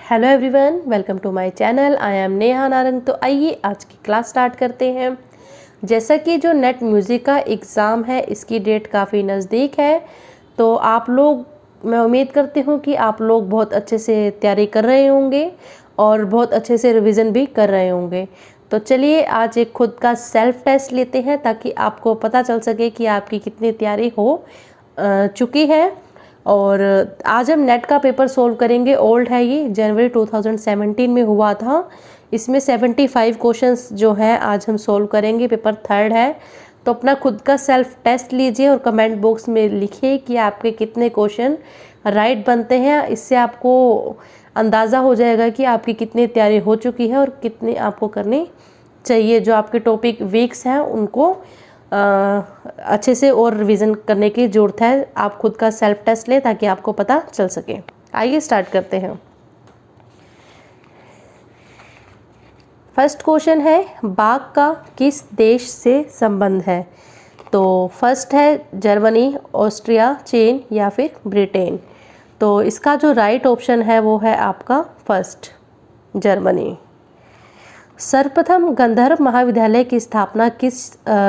Hello everyone, welcome to my channel. I am Neha Narang. तो आइए आज की क्लास स्टार्ट करते हैं। जैसा कि जो नेट म्यूज़िक का एग्ज़ाम है इसकी डेट काफ़ी नज़दीक है, तो आप लोग, मैं उम्मीद करती हूँ कि आप लोग बहुत अच्छे से तैयारी कर रहे होंगे और बहुत अच्छे से रिवीजन भी कर रहे होंगे। तो चलिए आज एक खुद का सेल्फ टेस्ट लेते हैं ताकि आपको पता चल सके कि आपकी कितनी तैयारी हो चुकी है। और आज हम नेट का पेपर सोल्व करेंगे। ओल्ड है, ये जनवरी 2017 में हुआ था। इसमें 75 क्वेश्चंस जो हैं आज हम सोल्व करेंगे। पेपर थर्ड है, तो अपना खुद का सेल्फ टेस्ट लीजिए और कमेंट बॉक्स में लिखिए कि आपके कितने क्वेश्चन राइट बनते हैं। इससे आपको अंदाज़ा हो जाएगा कि आपकी कितनी तैयारी हो चुकी है और कितनी आपको करनी चाहिए। जो आपके टॉपिक वीक्स हैं उनको अच्छे से और रिवीजन करने की ज़रूरत है। आप खुद का सेल्फ टेस्ट लें ताकि आपको पता चल सके। आइए स्टार्ट करते हैं। फर्स्ट क्वेश्चन है, बाघ का किस देश से संबंध है? तो फर्स्ट है जर्मनी, ऑस्ट्रिया, चीन या फिर ब्रिटेन। तो इसका जो राइट ऑप्शन है वो है आपका फर्स्ट, जर्मनी। सर्वप्रथम गंधर्व महाविद्यालय की स्थापना किस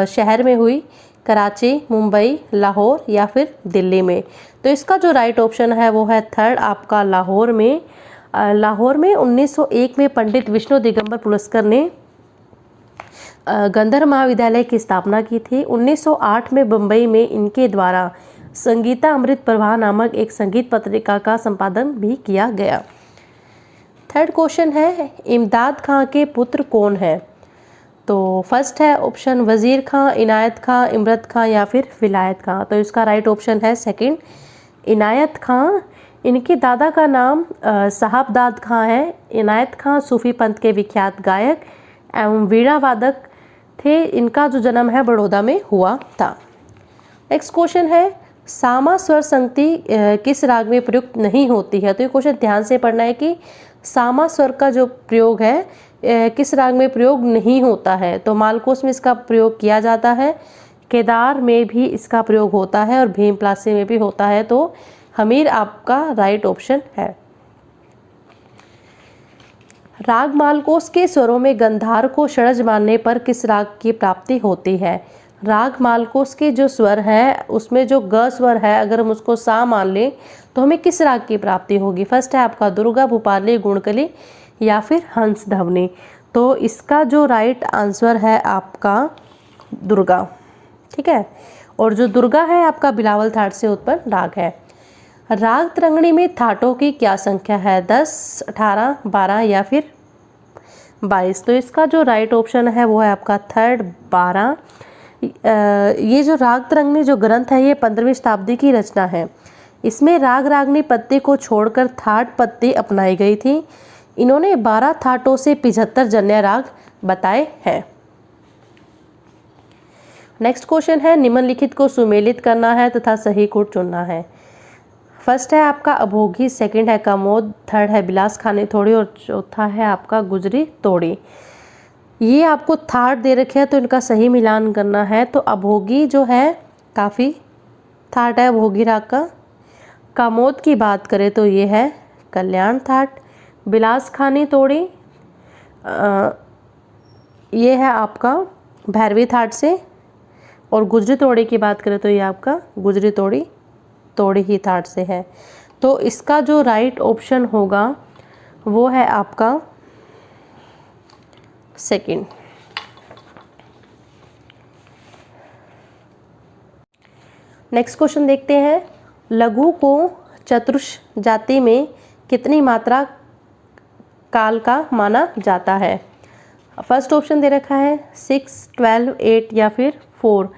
शहर में हुई? कराची, मुंबई, लाहौर या फिर दिल्ली में। तो इसका जो राइट ऑप्शन है वो है थर्ड, आपका लाहौर में। लाहौर में 1901 में पंडित विष्णु दिगंबर पुरस्कर ने गंधर्व महाविद्यालय की स्थापना की थी। 1908 में बम्बई में इनके द्वारा संगीता अमृत प्रवाह नामक एक संगीत पत्रिका का संपादन भी किया गया। थर्ड क्वेश्चन है, इमदाद खां के पुत्र कौन है? तो फर्स्ट है ऑप्शन वज़ीर खां, इनायत खां, इमरत खां या फिर विलायत खां। तो इसका राइट ऑप्शन है सेकंड, इनायत खां। इनके दादा का नाम साहबदाद खां है। इनायत खां सूफी पंथ के विख्यात गायक एवं वीणा वादक थे। इनका जो जन्म है बड़ौदा में हुआ था। नेक्स्ट क्वेश्चन है, सामा स्वर संगति किस राग में प्रयुक्त नहीं होती है? तो ये क्वेश्चन ध्यान से पढ़ना है कि सामा स्वर का जो प्रयोग है किस राग में प्रयोग नहीं होता है। तो मालकोस में इसका प्रयोग किया जाता है, केदार में भी इसका प्रयोग होता है और भीमप्लासी में भी होता है। तो हमीर आपका राइट ऑप्शन है। राग मालकोस के स्वरों में गंधार को षड्ज मानने पर किस राग की प्राप्ति होती है? राग मालकोस के जो स्वर हैं उसमें जो ग स्वर है अगर हम उसको सा मान लें तो हमें किस राग की प्राप्ति होगी? फर्स्ट है आपका दुर्गा, भूपाली, गुणकली या फिर हंस ध्वनि। तो इसका जो राइट आंसर है आपका दुर्गा, ठीक है। और जो दुर्गा है आपका बिलावल थाट से उत्पन्न राग है। राग तरंगिणी में थाटों की क्या संख्या है? 10, 18, 12 या फिर 22। तो इसका जो राइट ऑप्शन है वो है आपका थर्ड, 12। ये जो राग तरंगिणी जो ग्रंथ है ये 15वीं शताब्दी की रचना है। इसमें राग रागनी पत्ती को छोड़कर थाट पत्ती अपनाई गई थी। इन्होंने 12 थाटों से 75 जन्य राग बताए हैं। नेक्स्ट क्वेश्चन है, निम्नलिखित को सुमेलित करना है तथा सही कोड चुनना है। फर्स्ट है आपका अभोगी, सेकंड है कामोद, थर्ड है बिलास खाने थोड़ी और चौथा है आपका गुजरी तोड़ी। ये आपको थाट दे रखे हैं तो इनका सही मिलान करना है। तो अभोगी जो है काफ़ी थाट है अभोगी राग का। कामोद की बात करें तो ये है कल्याण थाट। बिलास खानी तोड़ी ये है आपका भैरवी थाट से। और गुजरी तोड़ी की बात करें तो ये आपका गुजरी तोड़ी ही थाट से है। तो इसका जो राइट ऑप्शन होगा वो है आपका सेकंड। नेक्स्ट क्वेश्चन देखते हैं, लघु को चतुर्श जाति में कितनी मात्रा काल का माना जाता है? फर्स्ट ऑप्शन दे रखा है 6, 12, 8 या फिर 4।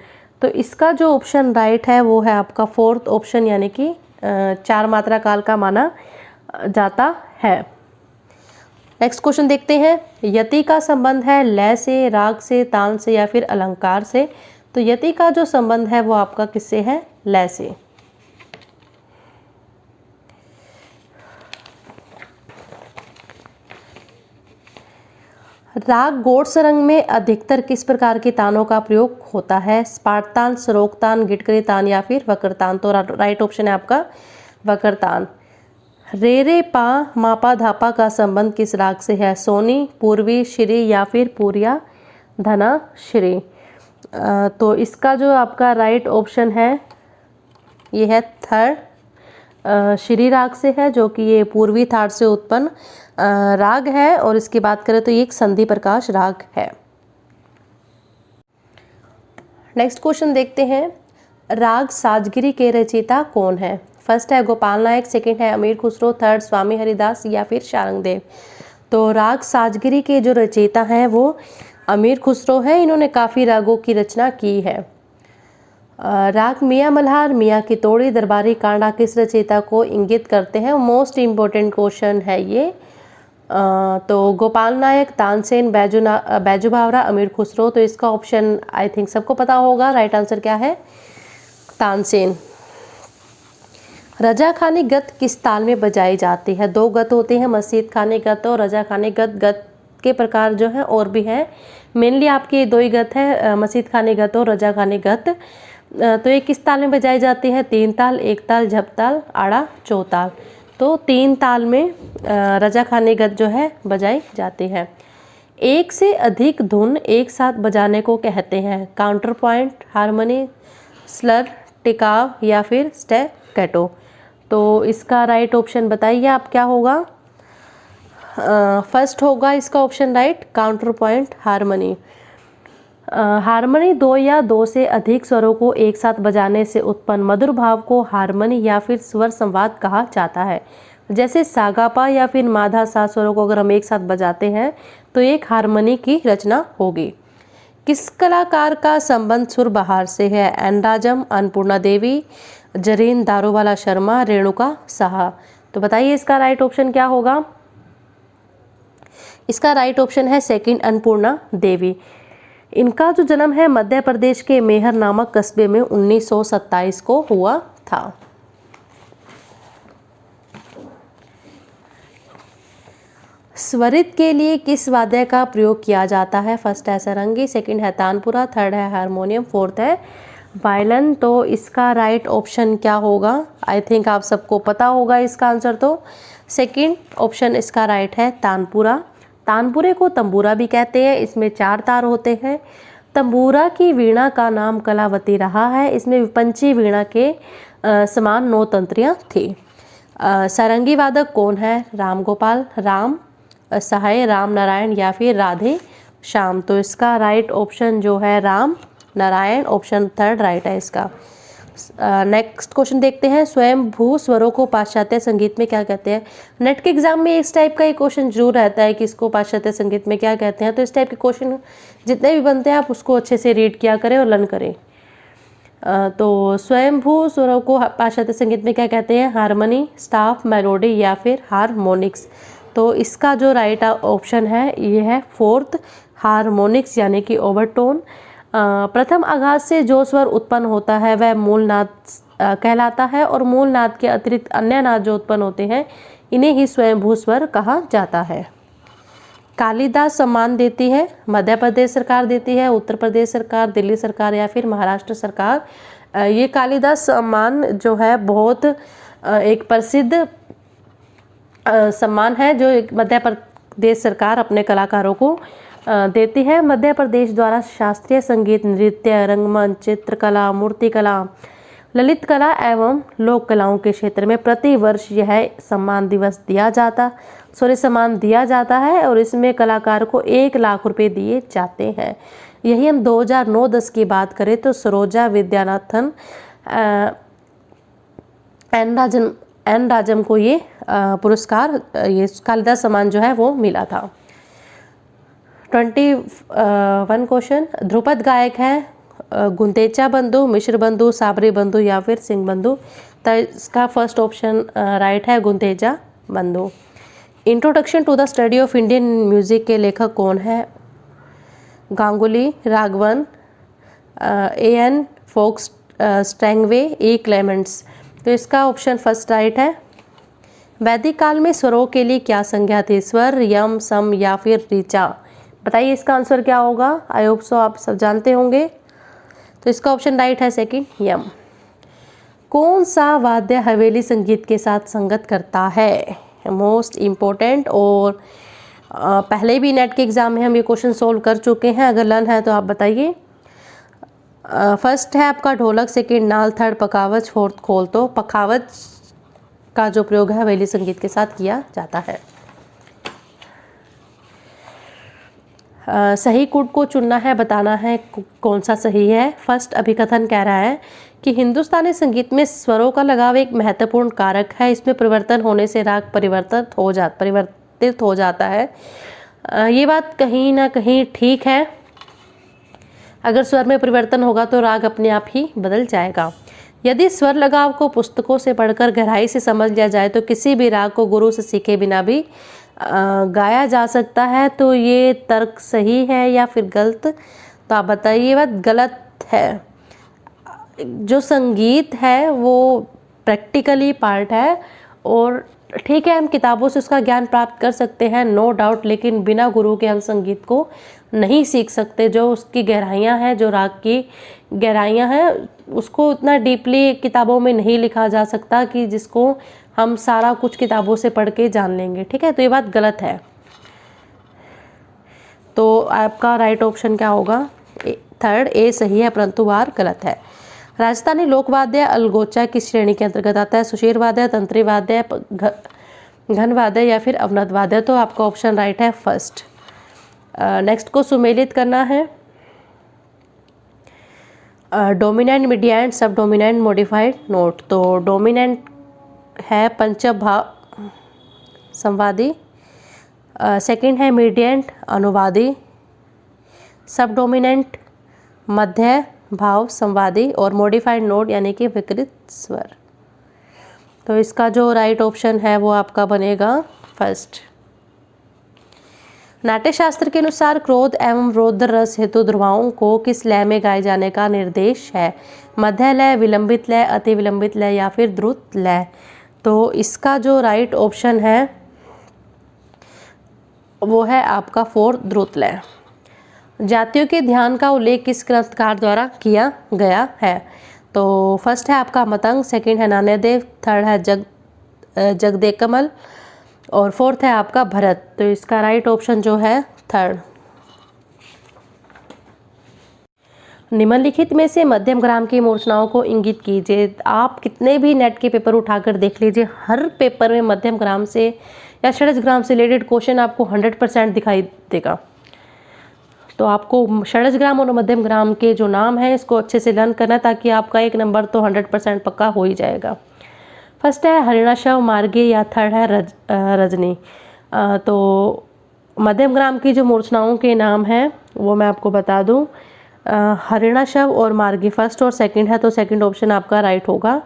तो इसका जो ऑप्शन राइट है वो है आपका फोर्थ ऑप्शन, यानी कि 4 मात्रा काल का माना जाता है। नेक्स्ट क्वेश्चन देखते हैं, यति का संबंध है लय से, राग से, तान से या फिर अलंकार से। तो यति का जो संबंध है वो आपका किससे है? लय से। राग गोड़सरंग में अधिकतर किस प्रकार के तानों का प्रयोग होता है? स्पार्तान, सरोक्तान, गिटकरी तान या फिर वक्रतान। तो राइट ऑप्शन है आपका वक्रतान। रे रे पा मापा धापा का संबंध किस राग से है? सोनी, पूर्वी, श्री या फिर पूरिया धना श्री। तो इसका जो आपका राइट ऑप्शन है ये है थर्ड, श्री राग से है, जो कि ये पूर्वी थाट से उत्पन्न राग है। और इसकी बात करें तो ये एक संधि प्रकाश राग है। नेक्स्ट क्वेश्चन देखते हैं, राग साजगिरी के रचयिता कौन है? फर्स्ट है गोपाल नायक, सेकंड है अमीर खुसरो, थर्ड स्वामी हरिदास या फिर शारंगदेव। तो राग साजगिरी के जो रचयिता हैं वो अमीर खुसरो है। इन्होंने काफ़ी रागों की रचना की है। राग मियाँ मल्हार, मियाँ की तोड़ी, दरबारी कांडा किस रचयिता को इंगित करते हैं? मोस्ट इम्पोर्टेंट क्वेश्चन है ये। तो गोपाल नायक, तानसेन, बैजू बावरा, अमीर खुसरो। तो इसका ऑप्शन आई थिंक सबको पता होगा। राइट आंसर क्या है? तानसेन। रजा खानी गत किस ताल में बजाई जाती है? दो गत होते हैं, मस्जिद खानी गत और रजा खानी गत। गत के प्रकार जो है और भी हैं, मेनली आपके दो ही गत है, मस्जिद खानी गत और रजा खानी गत। तो ये किस ताल में बजाई जाती है? तीन ताल, एक ताल, झपताल, आड़ा, चौताल। तो तीन ताल में रजा खानी गत जो है बजाई जाती है। एक से अधिक धुन एक साथ बजाने को कहते हैं? काउंटर पॉइंट, हारमोनी, स्लर, टिकाव या फिर स्टैकेटो। तो इसका राइट ऑप्शन बताइए आप क्या होगा? फर्स्ट होगा इसका option right, counter point harmony. Harmony दो या दो से अधिक स्वरों को एक साथ बजाने से उत्पन्न मधुर भाव को हारमोनी या फिर स्वर संवाद कहा जाता है। जैसे सागापा या फिर माधा सा स्वरों को अगर हम एक साथ बजाते हैं तो एक हारमोनी की रचना होगी। किस कलाकार का संबंध सुर बहार से है? एन राजम, अन्नपूर्णा देवी, जरीन दारूवाला शर्मा, रेणुका साहा। तो बताइए इसका राइट ऑप्शन क्या होगा? इसका राइट ऑप्शन है सेकंड, अन्नपूर्णा देवी। इनका जो जन्म है मध्य प्रदेश के मेहर नामक कस्बे में 1927 को हुआ था। स्वरित के लिए किस वाद्य का प्रयोग किया जाता है? फर्स्ट है सारंगी, सेकंड है तानपुरा, थर्ड है हारमोनियम, फोर्थ है वायलिन। तो इसका राइट ऑप्शन क्या होगा? आई थिंक आप सबको पता होगा इसका आंसर। तो सेकंड ऑप्शन इसका राइट है, तानपुरा। तानपुरे को तंबूरा भी कहते हैं। इसमें 4 तार होते हैं। तंबूरा की वीणा का नाम कलावती रहा है। इसमें विपंची वीणा के समान 9 तंत्रियाँ थी। सारंगी वादक कौन है? राम गोपाल, राम सहाय, राम नारायण या फिर राधे श्याम। तो इसका राइट ऑप्शन जो है Ram Narayan, option third right है इसका। नेक्स्ट क्वेश्चन देखते हैं, स्वयं भू स्वरों को पाश्चात्य संगीत में क्या कहते हैं? नेट के एग्जाम में इस टाइप का एक क्वेश्चन जरूर रहता है कि इसको पाश्चात्य संगीत में क्या कहते हैं। तो इस टाइप के क्वेश्चन जितने भी बनते हैं आप उसको अच्छे से रीड किया करें और लर्न करें। तो स्वयंभू स्वरों को पाश्चात्य संगीत में क्या कहते हैं? हारमोनी, स्टाफ, मेलोडी या फिर हारमोनिक्स। तो इसका जो राइट ऑप्शन है ये है फोर्थ, हारमोनिक्स यानी कि ओवरटोन। प्रथम आघात से जो स्वर उत्पन्न होता है वह मूल नाद कहलाता है और मूल नाद के अतिरिक्त अन्य नाद जो उत्पन्न होते हैं इन्हें ही स्वयंभू स्वर कहा जाता है। कालिदास सम्मान देती है? मध्य प्रदेश सरकार देती है, उत्तर प्रदेश सरकार, दिल्ली सरकार या फिर महाराष्ट्र सरकार। ये कालिदास सम्मान जो है बहुत एक प्रसिद्ध सम्मान है जो मध्य प्रदेश सरकार अपने कलाकारों को देती है। मध्य प्रदेश द्वारा शास्त्रीय संगीत, नृत्य, रंगमंच, चित्रकला, मूर्तिकला, ललित कला एवं लोक कलाओं के क्षेत्र में प्रति वर्ष यह सम्मान दिया जाता है और इसमें कलाकार को 1 लाख रुपए दिए जाते हैं। यही हम 2009-10 की बात करें तो सरोजा विद्यानाथन एन राजम को ये पुरस्कार, ये कालिदास सम्मान जो है वो मिला था। 21 क्वेश्चन, ध्रुपद गायक है गुंदेचा बंधु, मिश्र बंधु, साबरी बंधु या फिर सिंह बंधु। तो इसका फर्स्ट ऑप्शन राइट है Gundecha Bandhu. Introduction to the study of Indian music के लेखक कौन है? Ganguly, Raghavan, A.N. Fox Strangways, E. Clements. तो इसका ऑप्शन फर्स्ट राइट है। वैदिक काल में स्वरों के लिए क्या संज्ञा थी? स्वर, यम, सम या फिर ऋचा। बताइए इसका आंसर क्या होगा? आई होप सो आप सब जानते होंगे। तो इसका ऑप्शन राइट है सेकंड, यम। कौन सा वाद्य हवेली संगीत के साथ संगत करता है? मोस्ट इम्पोर्टेंट, और पहले भी नेट के एग्ज़ाम में हम ये क्वेश्चन सोल्व कर चुके हैं, अगर लर्न है तो आप बताइए। फर्स्ट है आपका ढोलक, सेकंड नाल, थर्ड पखावज, फोर्थ खोल। तो पखावज का जो प्रयोग है हवेली संगीत के साथ किया जाता है। सही कूट को चुनना है, बताना है कौन सा सही है। फर्स्ट अभिकथन कह रहा है कि हिंदुस्तानी संगीत में स्वरों का लगाव एक महत्वपूर्ण कारक है, इसमें परिवर्तन होने से राग परिवर्तित हो जाता है। ये बात कहीं ना कहीं ठीक है। अगर स्वर में परिवर्तन होगा तो राग अपने आप ही बदल जाएगा। यदि स्वर लगाव को पुस्तकों से पढ़कर गहराई से समझ लिया जाए तो किसी भी राग को गुरु से सीखे बिना भी गाया जा सकता है। तो ये तर्क सही है या फिर गलत? तो आप बताइए। ये बात गलत है। जो संगीत है वो प्रैक्टिकली पार्ट है, और ठीक है हम किताबों से उसका ज्ञान प्राप्त कर सकते हैं, नो डाउट, लेकिन बिना गुरु के हम संगीत को नहीं सीख सकते। जो उसकी गहराइयाँ हैं, जो राग की गहराइयाँ हैं, उसको उतना डीपली किताबों में नहीं लिखा जा सकता कि जिसको हम सारा कुछ किताबों से पढ़ के जान लेंगे। ठीक है, तो ये बात गलत है। तो आपका राइट ऑप्शन क्या होगा? थर्ड ए सही है, परंतु वार गलत है। राजस्थानी लोकवाद्य अलगोचा किस श्रेणी के अंतर्गत आता है? सुशीर वाद्य, तंत्री वाद्य, घन वाद्य या फिर अवनत वाद्य? तो आपका ऑप्शन राइट है फर्स्ट। नेक्स्ट को सुमेलित करना है। डोमिनेंट, मीडिएंट, सब डोमिनेंट, मॉडिफाइड नोट। तो डोमिनेंट है पंचभाव संवादी, सेकंड है मीडिएंट अनुवादी, सब डोमिनेंट मध्य भाव संवादी, और मॉडिफाइड नोट यानी कि विकृत स्वर। तो इसका जो राइट ऑप्शन है वो आपका बनेगा फर्स्ट। नाट्य शास्त्र के अनुसार क्रोध एवं रौद्र रस हेतु ध्रुवाओं को किस लय में गाए जाने का निर्देश है? मध्य लय, विलंबित लय, अति विलंबित लय या फिर द्रुत लय? तो इसका जो राइट ऑप्शन है वो है आपका फोर्थ, द्रुत लय। जातियों के ध्यान का उल्लेख किस ग्रंथकार द्वारा किया गया है? तो फर्स्ट है आपका मतंग, सेकंड है नान्यदेव, थर्ड है जगदेकमल, और फोर्थ है आपका भरत। तो इसका राइट ऑप्शन जो है थर्ड। निम्नलिखित में से मध्यम ग्राम की मूर्छनाओं को इंगित कीजिए। आप कितने भी नेट के पेपर उठाकर देख लीजिए, हर पेपर में मध्यम ग्राम से या षड्ज ग्राम से रिलेटेड क्वेश्चन आपको 100% दिखाई देगा। तो आपको षड्ज ग्राम और मध्यम ग्राम के जो नाम है इसको अच्छे से लर्न करना, ताकि आपका एक नंबर तो 100% पक्का हो ही जाएगा। फर्स्ट है हरिणाशव, मार्गी या थर्ड है रजनी। तो मध्यम ग्राम की जो मूर्छनाओं के नाम हैं वो मैं आपको बता दूं, हरिणाशव और मार्गी फर्स्ट और सेकंड है, तो सेकंड ऑप्शन आपका राइट होगा।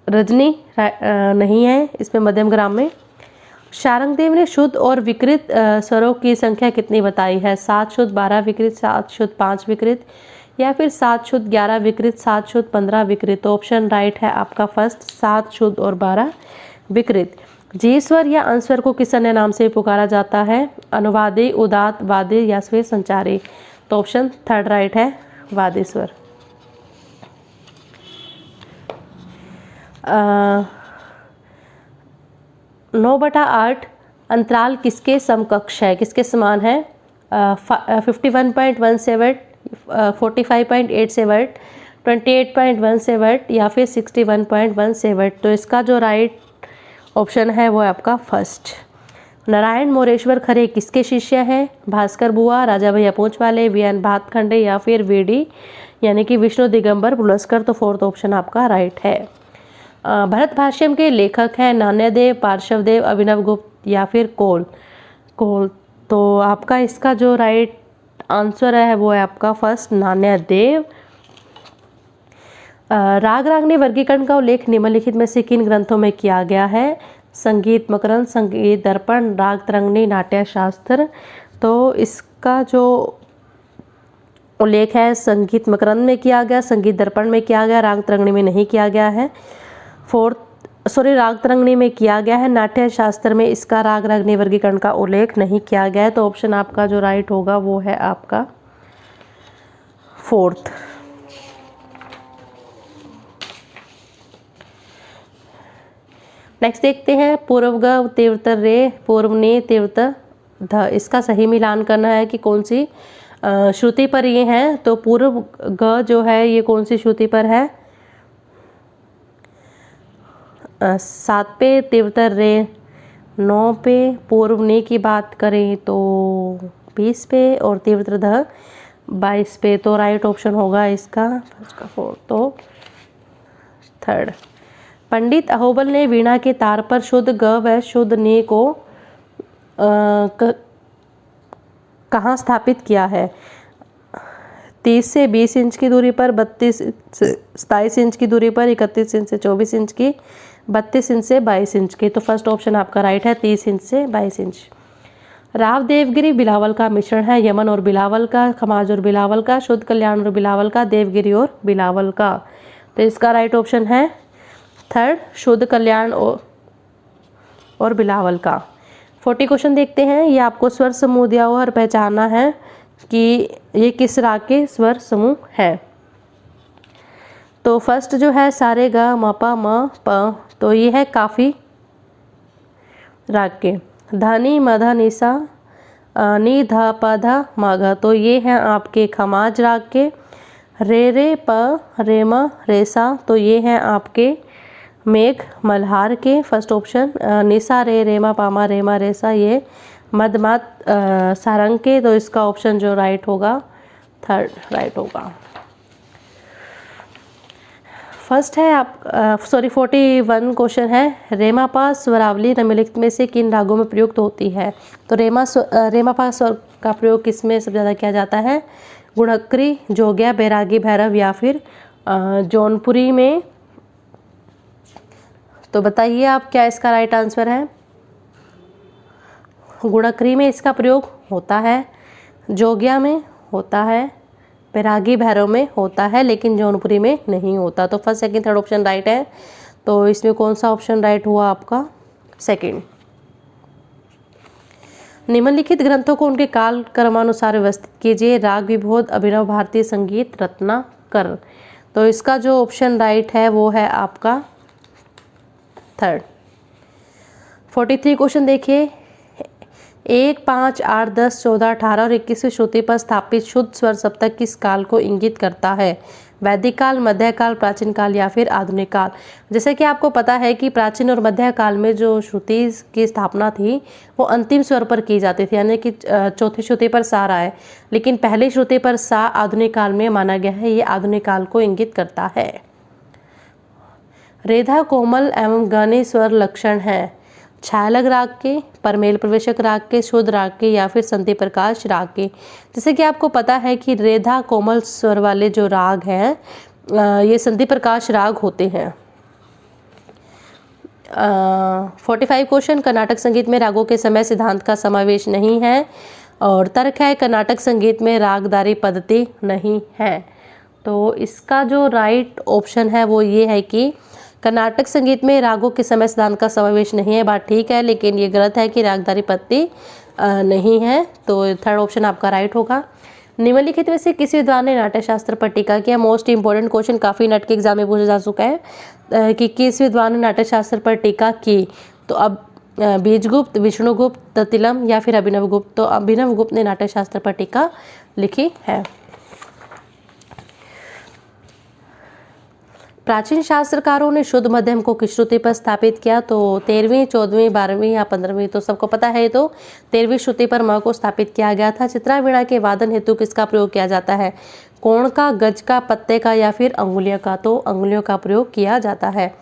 रजनी नहीं है इसमें मध्यम ग्राम में। शारंगदेव ने शुद्ध और विकृत स्वरों की संख्या कितनी बताई है? 7 शुद्ध, 12 विकृत, 7 शुद्ध, 5 विकृत या फिर 7 शुद्ध, 11 विकृत, 7 शुद्ध, 15 विकृत? तो ऑप्शन राइट है आपका फर्स्ट, 7 शुद्ध और 12 विकृत। जी स्वर या अंस्वर को किस अन्य नाम से पुकारा जाता है? अनुवादी, उदात, वादी या फिर संचारी? तो ऑप्शन थर्ड राइट है, वादी स्वर। 9/8 अंतराल किसके समकक्ष है, किसके समान है? 51.17, 45.87, 28.17 या फिर 61.17? तो इसका जो राइट ऑप्शन है वो है आपका फर्स्ट। नारायण मोरेश्वर खरे किसके शिष्य हैं? भास्कर बुआ, राजा भैया पूंछ वाले, वीएन भातखंडे या फिर वीडी यानी कि विष्णु दिगंबर पुलस्कर? तो फोर्थ ऑप्शन आपका राइट है। भरत भाष्यम के लेखक हैं नान्यदेव, पार्श्वदेव, अभिनव गुप्त या फिर कोल? तो आपका इसका जो राइट आंसर है वो है आपका फर्स्ट, नान्यदेव। राग रागनी वर्गीकरण का उल्लेख निम्नलिखित में से किन ग्रंथों में किया गया है? संगीत मकरंद, संगीत दर्पण, राग तरंगिणी, नाट्य शास्त्र? तो इसका जो उल्लेख है संगीत मकरंद में किया गया, संगीत दर्पण में किया गया, राग तरंगिणी में नहीं किया गया है। राग तरंगिणी में किया गया है। नाट्य शास्त्र में इसका राग रागनी वर्गीकरण का उल्लेख नहीं किया गया है। तो ऑप्शन आपका जो राइट होगा वो है आपका फोर्थ। नेक्स्ट देखते हैं पूर्व ग तीव्रत रे पूर्व ने तीव्रत ध। इसका सही मिलान करना है कि कौन सी श्रुति पर ये है। तो पूर्व ग जो है ये कौन सी श्रुति पर है? 7 पे, तीव्रत रे 9 पे, पूर्व ने की बात करें तो 20 पे और तीव्रत ध 22 पे। तो राइट ऑप्शन होगा इसका फर्स्ट का 4 तो 3rd। पंडित अहोबल ने वीणा के तार पर शुद्ध ग व शुद्ध ने को कहाँ स्थापित किया है? 30 से 20 इंच की दूरी पर, 32 से 27 इंच की दूरी पर, 31 इंच से 24 इंच की, 32 इंच से 22 इंच की। तो फर्स्ट ऑप्शन आपका राइट है, 30 इंच से 22 इंच। राव देवगिरी बिलावल का मिश्रण है। यमन और बिलावल का, खमाज और बिलावल का, शुद्ध कल्याण और बिलावल का, देवगिरी और बिलावल का। तो इसका राइट ऑप्शन है 3rd, शुद्ध कल्याण और बिलावल का। 40 क्वेश्चन देखते हैं। ये आपको स्वर समूह दिया हुआ और पहचानना है कि ये किस राग के स्वर समूह है। तो फर्स्ट जो है सारे गा म प म प, तो ये है काफी राग के। धनी मध निसा नि ध प ध म घ, तो ये हैं आपके खमाज राग के। रे रे प रे म रे सा, तो ये हैं आपके मेघ मल्हार के। First option. निसा रे रेमा पामा रेमा रेसा, ये मदमात सारंग के। तो इसका ऑप्शन जो राइट होगा 3rd राइट होगा। फर्स्ट है 41 क्वेश्चन है। रेमा पा स्वरावली निम्नलिखित में से किन रागों में प्रयुक्त होती है? तो रेमा पा स्वर का प्रयोग किस में सबसे ज़्यादा किया जाता है? गुणक्री, जोगिया, बैरागी, भैरव या फिर जौनपुरी में। तो बताइए आप क्या इसका राइट आंसर है? गुणक्री में इसका प्रयोग होता है, जोगिया में होता है, बैरागी भैरव में होता है, लेकिन जौनपुरी में नहीं होता। तो first second third option right है। तो इसमें कौन सा ऑप्शन राइट हुआ आपका? 2nd। निम्नलिखित ग्रंथों को उनके काल क्रमानुसार व्यवस्थित कीजिए। राग विबोध, अभिनव भारतीय संगीत, रत्नाकर। तो इसका जो ऑप्शन राइट है वो है आपका 3rd। 43 क्वेश्चन देखिए। 1, 5, 8, 10, 14, 18 और 21वीं श्रुति पर स्थापित शुद्ध स्वर सप्तक किस काल को इंगित करता है? वैदिक काल, मध्यकाल, प्राचीन काल या फिर आधुनिक काल। जैसे कि आपको पता है कि प्राचीन और मध्यकाल में जो श्रुति की स्थापना थी वो अंतिम स्वर पर की जाती थी, यानी कि चौथी श्रुति पर सा रहा है, लेकिन पहली श्रुति पर सा आधुनिक काल में माना गया है। ये आधुनिक काल को इंगित करता है। रेधा कोमल एवं गहने स्वर लक्षण है। छायालग राग के, परमेल प्रवेशक राग के, शुद्ध राग के या फिर संति प्रकाश राग के। जैसे कि आपको पता है कि रेधा कोमल स्वर वाले जो राग हैं ये संति प्रकाश राग होते हैं। 45 क्वेश्चन। कर्नाटक संगीत में रागों के समय सिद्धांत का समावेश नहीं है और तर्क है कर्नाटक संगीत में रागदारी पद्धति नहीं है। तो इसका जो राइट ऑप्शन है वो ये है कि कर्नाटक संगीत में रागों के समय सिद्धांत का समावेश नहीं है। बात ठीक है, लेकिन ये गलत है कि रागदारी पद्धति नहीं है। तो 3rd ऑप्शन आपका राइट होगा। निम्नलिखित में से किसी विद्वान ने नाट्यशास्त्र पर टीका किया? मोस्ट इंपॉर्टेंट क्वेश्चन, काफ़ी नेट के एग्जाम में पूछा जा चुका है कि किस विद्वान ने नाट्यशास्त्र पर टीका की। तो अब बीजगुप्त, विष्णुगुप्त, ततिलम या फिर अभिनव गुप्त। तो अभिनव गुप्त ने नाट्यशास्त्र पर टीका लिखी है। प्राचीन शास्त्रकारों ने शुद्ध मध्यम को किस श्रुति पर स्थापित किया? तो 13वीं, 14वीं, 12वीं या 15वीं। तो सबको पता है तो 13वीं श्रुति पर म को स्थापित किया गया था। चित्रा वीणा के वादन हेतु किसका प्रयोग किया जाता है? कोण का, गज का, पत्ते का या फिर अंगुलियों का। तो अंगुलियों का प्रयोग किया जाता है।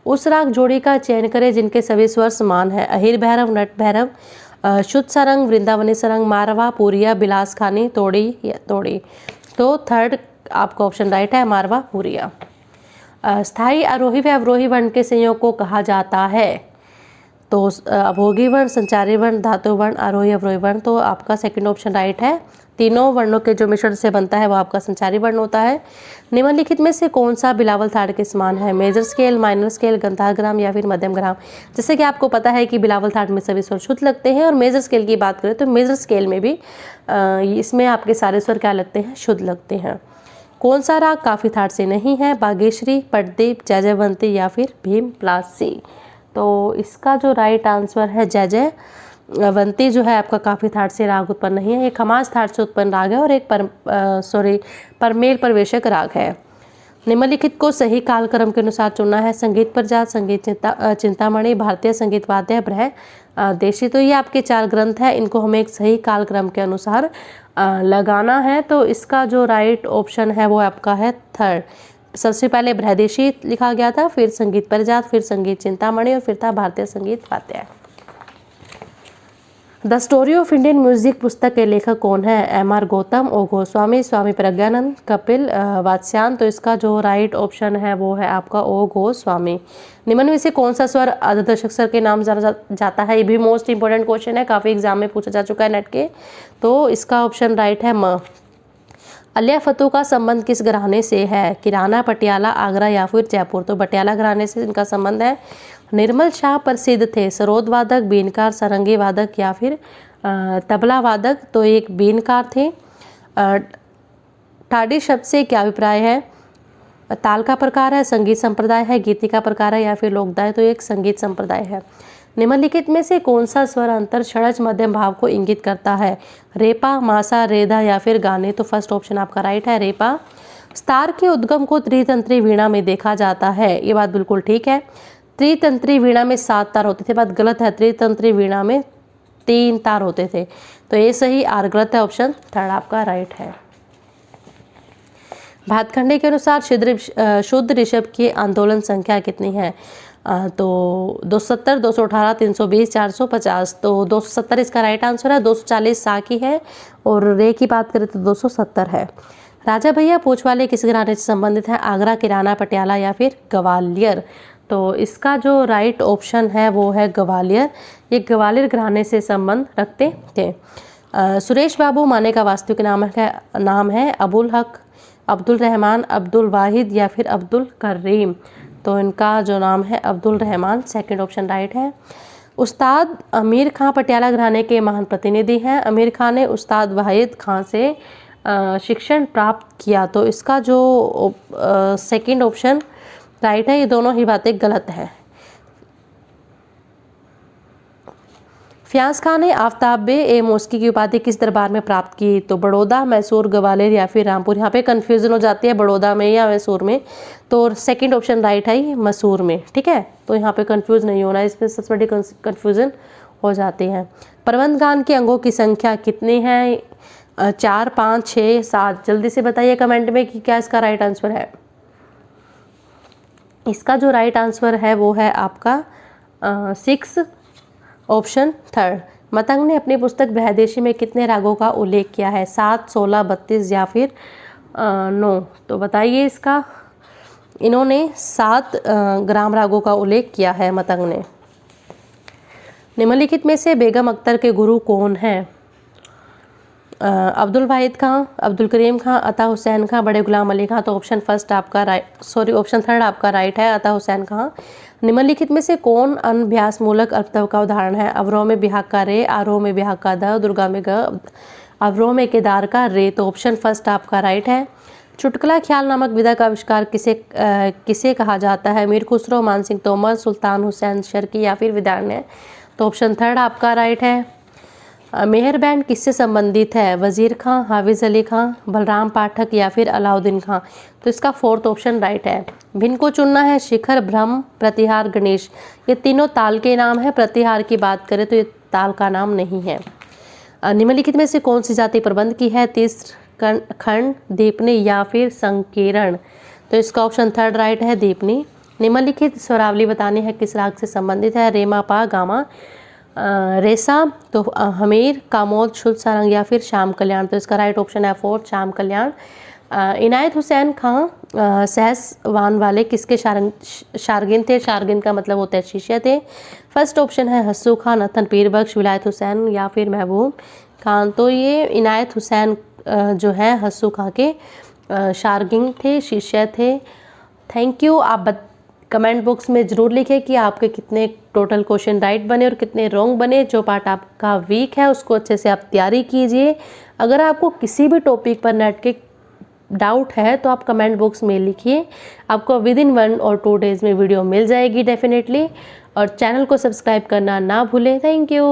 उस राग जोड़ी का चयन करें जिनके सभी स्वर समान है। अहिर भैरव, नट भैरव, शुद्ध सारंग, वृंदावनी सारंग, मारवा, पूरिया, बिलास खानी, तोड़ी या तोड़ी। तो 3rd आपका ऑप्शन राइट है, मारवा पूरिया। स्थायी आरोही व अवरोही वर्ण के संयोग को कहा जाता है? तो अभोगी वर्ण, संचारी वर्ण, धातु वर्ण, आरोही अवरोही वर्ण। तो आपका 2nd ऑप्शन राइट है। तीनों वर्णों के जो मिश्रण से बनता है वो आपका संचारी वर्ण होता है। निम्नलिखित में से कौन सा बिलावल थाट के समान है? मेजर स्केल, माइनर स्केल, गंधाग्राम या फिर मध्यम ग्राम। जैसे कि आपको पता है कि बिलावल थाट में सभी स्वर शुद्ध लगते हैं और मेजर स्केल की बात करें तो मेजर स्केल में भी इसमें आपके सारे स्वर क्या लगते हैं? शुद्ध लगते हैं। कौन सा राग काफी थाट से नहीं है? बागेश्वरी, पटदीप, जयजयवंती या फिर भीम प्लासी। तो इसका जो राइट आंसर है जय वंती जो है आपका काफ़ी थाट से राग उत्पन्न नहीं है, ये खमास थाट से उत्पन्न राग है और एक परमेल परवेशक राग है। निम्नलिखित को सही कालक्रम के अनुसार चुनना है। संगीत प्रजात, संगीत चिंतामणि, भारतीय संगीत वाद्य, ब्रह देशी। तो ये आपके 4 ग्रंथ हैं, इनको हमें एक सही कालक्रम के अनुसार लगाना है। तो इसका जो राइट ऑप्शन है वो आपका है थर्ड। सबसे पहले बृहदेशी लिखा गया था, फिर संगीत परिजात, फिर संगीत चिंतामणि और फिर था भारतीय संगीत वाद्य। The story of Indian music पुस्तक के लेखक कौन है? M.R. गौतम, ओ गोस्वामी, स्वामी प्रज्ञानंद, कपिल वात्स्यायन। तो इसका जो राइट ऑप्शन है वो है आपका ओ गोस्वामी। निम्न में से कौन सा स्वर अर्धदर्शक स्वर के नाम जाना जाता है? ये भी मोस्ट इंपोर्टेंट क्वेश्चन है, काफ़ी एग्जाम में पूछा जा चुका है नेट के। तो इसका ऑप्शन राइट है म। अलिया फतू का संबंध किस घराने से है? किराना, पटियाला, आगरा या फिर जयपुर। तो पटियाला घराने से इनका संबंध है। निर्मल शाह प्रसिद्ध थे सरोद वादक, बीनकार, सारंगी वादक या फिर तबला वादक। तो एक बीनकार थे। ठाडी शब्द से क्या अभिप्राय है? ताल का प्रकार है, संगीत संप्रदाय है, गीति का प्रकार है या फिर लोकदाय। तो एक संगीत संप्रदाय है। निम्नलिखित में से कौन सा स्वर अंतर षड्ज मध्यम भाव को इंगित करता है? रेपा, मासा, रेदा या फिर गाने। तो फर्स्ट ऑप्शन आपका राइट है, रेपा। स्तार के उद्गम को त्रितंत्री वीणा में देखा जाता है, ये बात बिल्कुल ठीक है। त्रितंत्री वीणा में 7 तार होते थे, बात गलत है। त्रितंत्री वीणा में 3 तार होते थे। तो ये सही, आर गलत है, ऑप्शन थर्ड आपका राइट है। भातखंडे के अनुसार शुद्ध ऋषभ की आंदोलन संख्या कितनी है? तो 270, 218, 320, 450। तो 270 इसका राइट आंसर है। 240 सा की है और रे की बात करें तो 270 है। राजा भैया पूछ वाले किस घराने से संबंधित है? आगरा, किराना, पटियाला या फिर ग्वालियर। तो इसका जो राइट ऑप्शन है वो है ग्वालियर। ये ग्वालियर घराने से संबंध रखते थे। सुरेश बाबू माने का वास्तविक नाम है अबुल हक, अब्दुल रहमान, अब्दुल वाहिद या फिर अब्दुल करीम। तो इनका जो नाम है Abdul Rahman, second option right है। उस्ताद अमीर खां पटियाला घराने के महान प्रतिनिधि हैं। अमीर खां ने उस्ताद वाहिद खां से शिक्षण प्राप्त किया। तो इसका जो सेकंड ऑप्शन राइट है। ये दोनों ही बातें गलत है। फ्याज खान ने आफ्ताब ए मौसकी की उपाधि किस दरबार में प्राप्त की? तो बड़ौदा, मैसूर, ग्वालियर या फिर रामपुर। यहाँ पे कंफ्यूजन हो जाती है बड़ौदा में या मैसूर में। तो सेकंड ऑप्शन राइट है, ये मैसूर में। ठीक है, तो यहाँ पे कंफ्यूज नहीं होना, इसमें सबसे बड़ी कंफ्यूजन हो जाती है। प्रबंध गान के अंगों की संख्या कितनी है? 4, 5, 6, 7। जल्दी से बताइए कमेंट में कि क्या इसका राइट आंसर है। इसका जो राइट आंसर है वो है आपका 6, ऑप्शन थर्ड। मतंग ने अपनी पुस्तक बृहदेशी में कितने रागों का उल्लेख किया है? 7, 16, 32 या फिर 9। तो बताइए इसका। इन्होंने 7 ग्राम रागों का उल्लेख किया है मतंग ने। निम्नलिखित में से बेगम अख्तर के गुरु कौन हैं? अब्दुल वाहिद खां, अब्दुल करीम खां, अता हुसैन खां, बड़े गुलाम अली खां। तो ऑप्शन फर्स्ट आपका ऑप्शन थर्ड आपका राइट है, अता हुसैन खां। निम्नलिखित में से कौन अनभ्यास मूलक अल्पतव का उदाहरण है? अवरोह में बिहाग का रे, आरोह में बिहाग का द, दुर्गा में ग, अवरोह में केदार का रे। तो ऑप्शन फर्स्ट आपका राइट है। चुटकुला ख्याल नामक विधा का आविष्कार किसे कहा जाता है? मीर खुसरो, मान सिंह तोमर, सुल्तान हुसैन शर्की या फिर विदारण्य। तो ऑप्शन थर्ड आपका राइट है। मेहर बैंड किससे संबंधित है? वजीर खां, हाफिज अली खां, बलराम पाठक या फिर अलाउद्दीन खां। तो इसका फोर्थ ऑप्शन राइट है। भिन्न को चुनना है। शिखर, ब्रह्म, प्रतिहार, गणेश। ये तीनों ताल के नाम है। प्रतिहार की बात करें तो ये ताल का नाम नहीं है। निम्नलिखित में से कौन सी जाति प्रबंध की है? तीसरा खंड, दीपनी या फिर संकीर्ण। तो इसका ऑप्शन थर्ड राइट है, दीपनी। निम्नलिखित स्वरावली बतानी है किस राग से संबंधित है? रेमा, पा, गामा, रेसा। तो हमीर, कामोद, शुद्ध सारंग या फिर श्याम कल्याण। तो इसका राइट ऑप्शन है फोर्थ, श्याम कल्याण। इनायत हुसैन खां सहसवान वाले किसके शारगिन थे? शारगिन का मतलब होता है शिष्य थे। फर्स्ट ऑप्शन है हस्सू खान, नथन पीर बख्श, विलायत हुसैन या फिर महबूब खान। तो ये इनायत हुसैन जो है हस्सू खां के शारगिन थे, शिष्य थे। Thank you. आप कमेंट बॉक्स में ज़रूर लिखें कि आपके कितने टोटल क्वेश्चन राइट बने और कितने रॉन्ग बने। जो पार्ट आपका वीक है उसको अच्छे से आप तैयारी कीजिए। अगर आपको किसी भी टॉपिक पर नेट के डाउट है तो आप कमेंट बॉक्स में लिखिए। आपको विद इन 1 और 2 डेज़ में वीडियो मिल जाएगी डेफिनेटली। और चैनल को सब्सक्राइब करना ना भूलें। Thank you.